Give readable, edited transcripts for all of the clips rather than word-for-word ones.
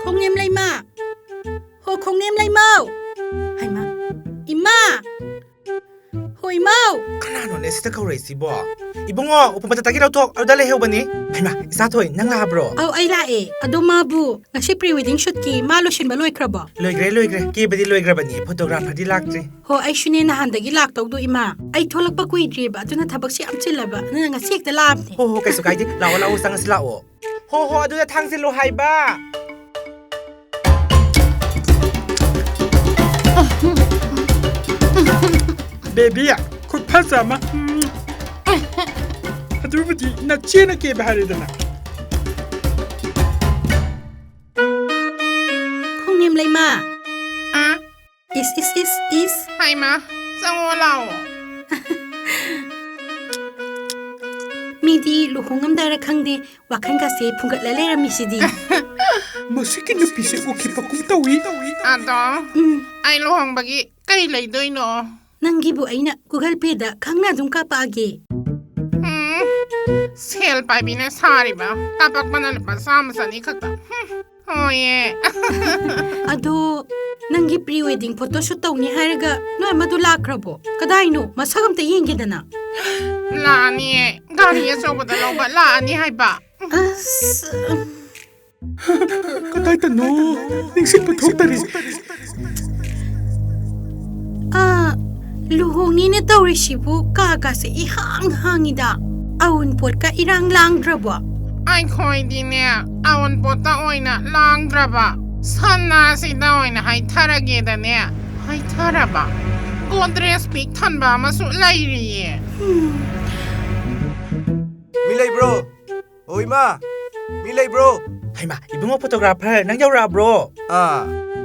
Không nem lấy mà. Hồ không nem lấy mau. Hay mà. Ima. Hoi mau. Kanano ne sita kau resi bo. Ibungo, upang patatagi daw to. Dala hew bani. Ay ma, isa toy nang la bro. Ay la Ado mabu. Ngasi pre-wedding shoot ki malo shin baloy kraba. Loy gre. Ki badi loy gre bani. Photographer di laktre. Ho ay shune na handagi lak tawdo ima. Ay tholak pa kuidri ba. Ado na tabak si amchila ba. Na ngasi ekta lab ni. Ho kay so kay di. Lawa sang sila o. Ho ado na thang silo hay ba. Baby, could pass ama. Adubati, not China came Haridana. Không nem lấy mà. Is. Hay mà, sao ngô lao? Midi luhungam dara khangde wakan ka se phungat la lera misidi. Masiki na pise ko kipakum tawi. Ado, ay lohong bagi, kay lay doy no. Nanggibu ay na Google Pay da khang na dung ka paagi. Sale pa binasari ba? Tapak manalapasama sa nikata. Oh yeah. Ado, nanggi pre-wedding photoshoot taw ni haraga no madulakrabo. Kaday no, masagam ta yingi dana. Laani eh, gari ya soba dalaw ba? Laani hay ba? Katay tano, ningsip patok tari. Luhongni na taw resibo kaga sa ihang-hangida. Awun pot ka irang lang drabo. Ay koy din niya, awan po ta oy na lang draba. Sana si da oy na hay tarage da niya. Hay taraba. Godres speak tan ba masu layri eh. Milay bro. Oy ma. Milay bro. Ay ma, ibungo photographer nang yaw ra bro.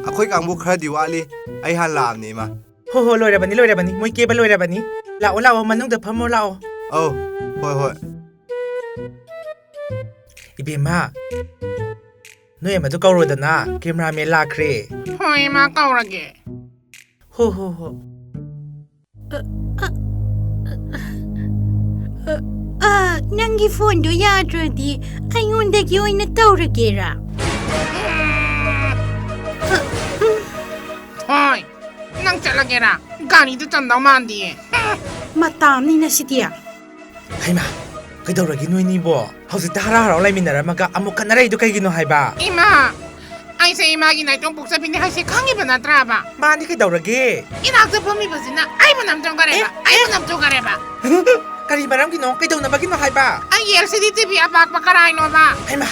Ako'y kangbu khara Diwali ay halam ni ma. Ho loy ra bani. Moy ke ba loy ra bani. Lao manung da phamo lao. Oh, hoi. Ibima. Noy ma to kau ro da na. Cameraman la kre. Hoy ma kaurage. Ho. Nanggi phone do yadradi ayondagi oy na tawragera. Hoy, nang chalagera. Gani to chandaw mandi eh. Matam ni na sidia. Ay ma, kay daw ragi noy ni bo. Hausi ta hara lai minara maga amuk kan rai do kay gino hay ba. Ima, ay sa imagi na itong puksa pini hay si kangi ba na traba. Ma ni kay daw ragi. Inakta pumi ba sina? Ay manamtong kareba. Kari baram gino kay daw na bagino hay ba. Ay LCD TV apak pakaray no ba? Ay ma.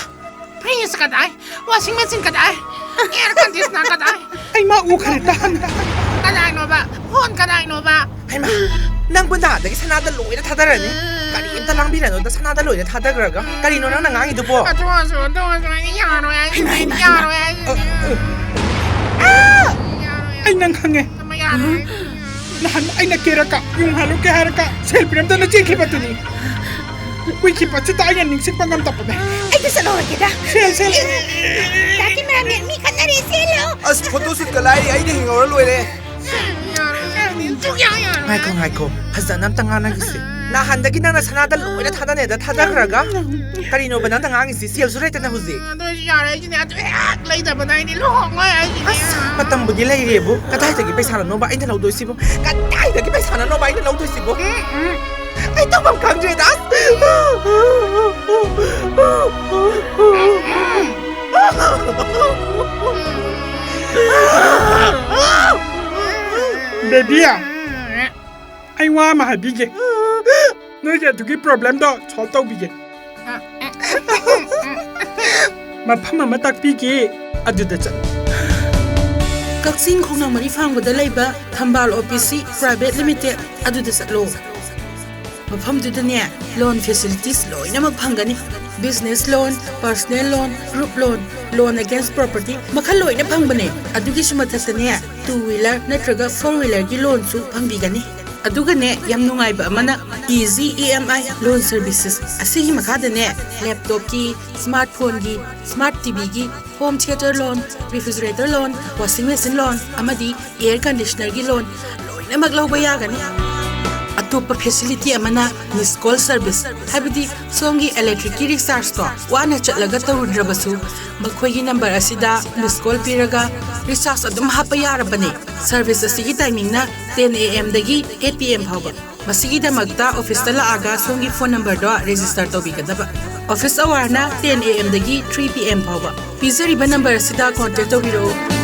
Prince ka day, washing machine ka day, air conditioner ka day. Ay maukaritahan. Kaday no ba? Phone kaday no ba? Ay ma, nang bunda dagi sanada loy na thadara ni. Kari inta lang bilano da sanada loy na thadagraga. Kari no nang nangangi do po. Atuwaso, yaro ya. Ay nang hange. Nahan ay nakira ka. Yung halo ke haraka. Selfie na na chiki pa tuni. Wiki pa si tayo ningsip pang ang tapos. Ay kasalo kita. Sel. Dati marami mi kan na rin selo. As photoshoot kalay ay di hingaw loy le. Ngay ko. Hazan nam tanga na gisi. Nahan dagi na sanada loy na thadane da thadagraga. Kari no ba nang tangangi si siel suray na huzi. Patang budi lay rebo. Katay dagi paisa no ba ay nalaw doy sibo. Katay dagi paisa no ba ay nalaw doy sibo. Ay tabang kangje das. Baby ay wa mahabige. No ya tuki problem do chol taw bige. Mapama matakpige aduda chat. Kaksin khonang mari phangda leiba Thambal office private limited aduda satlo. Mafam dudane loan facilities loina magphangani. Business loan, personal loan, group loan against property makhal loina phangbane. Adugi sumathatane 2-wheeler natraga 4-wheeler gi loan su phangbigani. Adugane yam nungay ba amana easy EMI loan services asigi makadane laptop ki smartphone ki smart TV ki home theater loan refrigerator loan washing machine loan amadi air conditioner ki loan loina maglaw ba yagani अतोप facility अमना miss call service हाबदी सोंगी electric की recharge तो वाना चलगा तरुद्रबसु मखोगी नंबर असिदा मिस कॉल पीरगा रिचार्ज अदुम हाप यारबने सर्विस असिगी टाइमिंग ना 10 AM दगी 8 PM फावबा मसिगी दमकता ऑफिस तला आगा सोंगी फोन नंबर दो रजिस्टर तोबिगदबा ऑफिस आवर ना 10 AM दगी 3 PM फावबा पिजरिबा नंबर असिदा कांटेक्ट तोबिरो